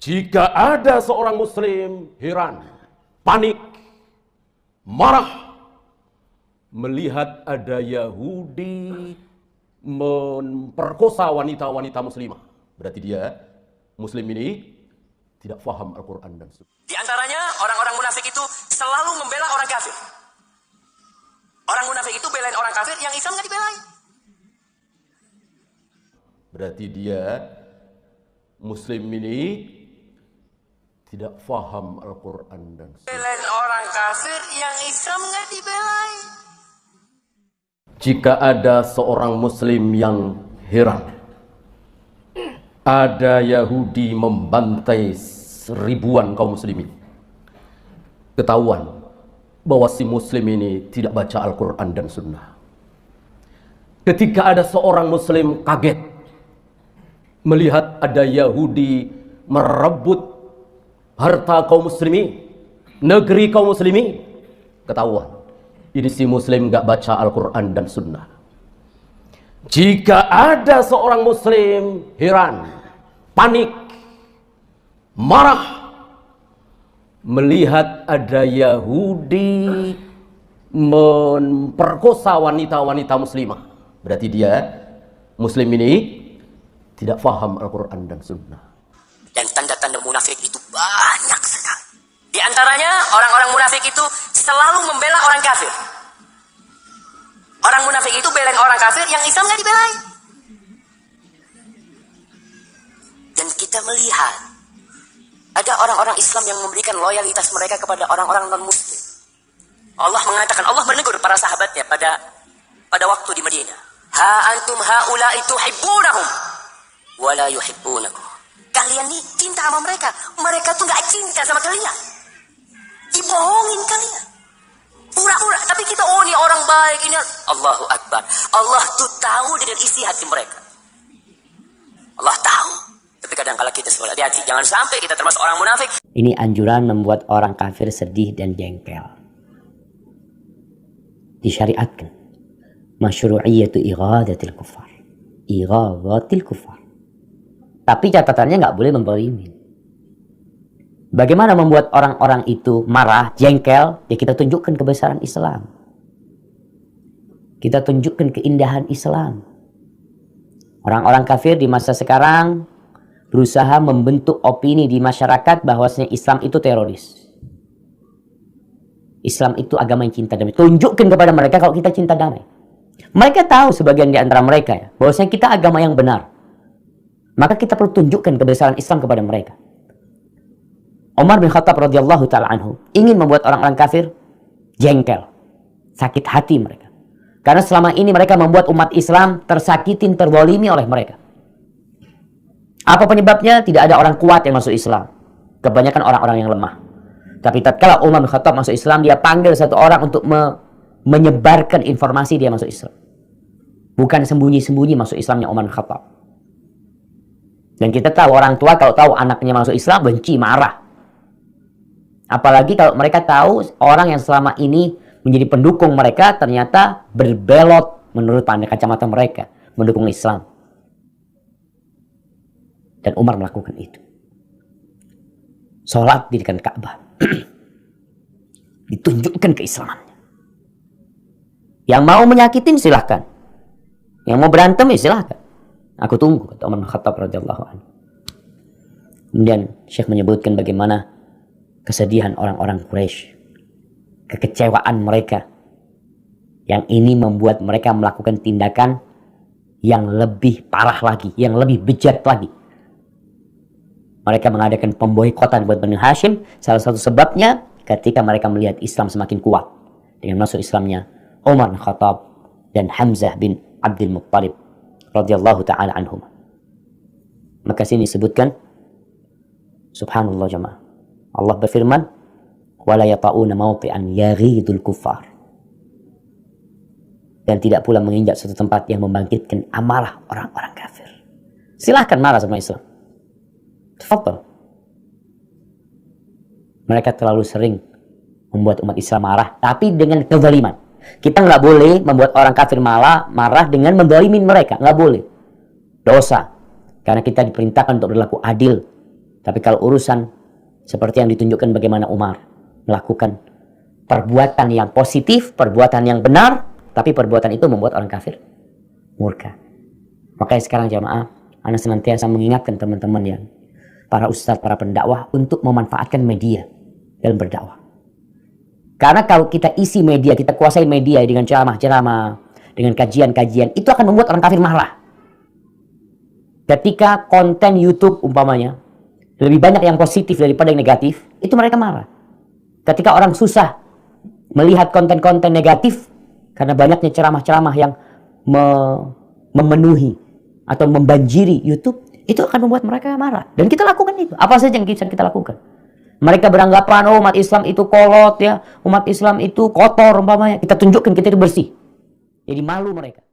Jika ada seorang muslim heran, panik, marah melihat ada Yahudi memperkosa wanita-wanita muslimah, berarti dia muslim ini tidak faham Al-Quran dan Sunnah. Di antaranya orang-orang munafik itu selalu membela orang kafir. Orang munafik itu belain orang kafir, yang Islam nggak dibelain. Berarti dia muslim ini tidak faham Al-Quran dan Sunnah. Belain orang kafir, yang Islam nggak dibelain. Jika ada seorang muslim yang heran, ada Yahudi membantai ribuan kaum muslimin, ketahuan bahwa si muslim ini tidak baca Al-Quran dan Sunnah. Ketika ada seorang muslim kaget melihat ada Yahudi merebut harta kaum muslimin, negeri kaum muslimin, ketahuan ini si muslim gak baca Al-Quran dan Sunnah. Jika ada seorang muslim heran, panik, marah melihat ada Yahudi memperkosa wanita-wanita muslimah, berarti dia muslim ini tidak faham Al-Quran dan Sunnah. Dan tanda-tanda munafik itu banyak sekali. Di antaranya orang-orang munafik itu selalu membela orang kafir. Orang munafik itu belain orang kafir, yang Islam nggak dibelain. Dan kita melihat ada orang-orang Islam yang memberikan loyalitas mereka kepada orang-orang non-muslim. Allah mengatakan, Allah menegur para sahabatnya pada waktu di Madinah. Ha antum haula'i tuhibbunahum wa la yuhibbunakum. Kalian nih cinta sama mereka, mereka tuh nggak cinta sama kalian. Dibohongin kalian, pura-pura. Tapi kita, oh ini orang baik ini. Allahu Akbar. Allah tuh tahu dengan isi hati mereka. Allah tahu. Tapi kadang kala kita sekolah hati-hati, jangan sampai kita termasuk orang munafik. Ini anjuran membuat orang kafir sedih dan jengkel. Disyariatkan masyru'iyatu ighadatil kufar. Ighadatil kufar. Tapi catatannya nggak boleh menzalimin. Bagaimana membuat orang-orang itu marah, jengkel? Ya kita tunjukkan kebesaran Islam. Kita tunjukkan keindahan Islam. Orang-orang kafir di masa sekarang berusaha membentuk opini di masyarakat bahwasanya Islam itu teroris. Islam itu agama yang cinta damai. Tunjukkan kepada mereka kalau kita cinta damai. Mereka tahu sebagian di antara mereka ya, bahwasanya kita agama yang benar. Maka kita perlu tunjukkan kebesaran Islam kepada mereka. Umar bin Khattab radhiyallahu ta'ala anhu ingin membuat orang-orang kafir jengkel, sakit hati mereka. Karena selama ini mereka membuat umat Islam tersakitin, terzalimi oleh mereka. Apa penyebabnya? Tidak ada orang kuat yang masuk Islam. Kebanyakan orang-orang yang lemah. Tapi tatkala Umar bin Khattab masuk Islam, dia panggil satu orang untuk menyebarkan informasi dia masuk Islam. Bukan sembunyi-sembunyi masuk Islamnya Umar bin Khattab. Dan kita tahu orang tua kalau tahu anaknya masuk Islam benci, marah. Apalagi kalau mereka tahu orang yang selama ini menjadi pendukung mereka ternyata berbelot menurut pandang kacamata mereka mendukung Islam. Dan Umar melakukan itu. Sholat di dekat Ka'bah. Ditunjukkan keislamannya. Yang mau menyakitin silahkan. Yang mau berantem ya silahkan. Aku tunggu, kata Umar bin Khattab radhiyallahu anhu. Kemudian Syekh menyebutkan bagaimana kesedihan orang-orang Quraisy, kekecewaan mereka, yang ini membuat mereka melakukan tindakan yang lebih parah lagi, yang lebih bejat lagi. Mereka mengadakan pemboikotan buat Bani Hashim. Salah satu sebabnya ketika mereka melihat Islam semakin kuat dengan masuk Islamnya Umar bin Khattab dan Hamzah bin Abdul Muttalib radhiyallahu ta'ala anhum. Maka sini disebutkan, subhanallah jemaah, Allah berfirman, wala yata'una mawti'an yaghidul kuffar. Dan tidak pula menginjak suatu tempat yang membangkitkan amarah orang-orang kafir. Silahkan marah sama Islam. Tafadhal. Mereka terlalu sering membuat umat Islam marah, tapi dengan kezaliman. Kita nggak boleh membuat orang kafir marah dengan menzalimin mereka. Nggak boleh. Dosa. Karena kita diperintahkan untuk berlaku adil Tapi kalau urusan seperti yang ditunjukkan bagaimana Umar melakukan perbuatan yang positif, perbuatan yang benar, tapi perbuatan itu membuat orang kafir murka. Makanya sekarang jamaah, ana senantiasa mengingatkan teman-teman yang para ustadz, para pendakwah untuk memanfaatkan media dalam berdakwah. Karena kalau kita isi media, kita kuasai media dengan ceramah-ceramah, dengan kajian-kajian, itu akan membuat orang kafir marah. Ketika konten YouTube umpamanya lebih banyak yang positif daripada yang negatif, itu mereka marah. Ketika orang susah melihat konten-konten negatif karena banyaknya ceramah-ceramah yang memenuhi atau membanjiri YouTube, itu akan membuat mereka marah. Dan kita lakukan itu. Apa saja yang bisa kita lakukan? Mereka beranggapan, oh umat Islam itu kolot ya, umat Islam itu kotor umpamanya. Kita tunjukkan kita itu bersih. Jadi malu mereka.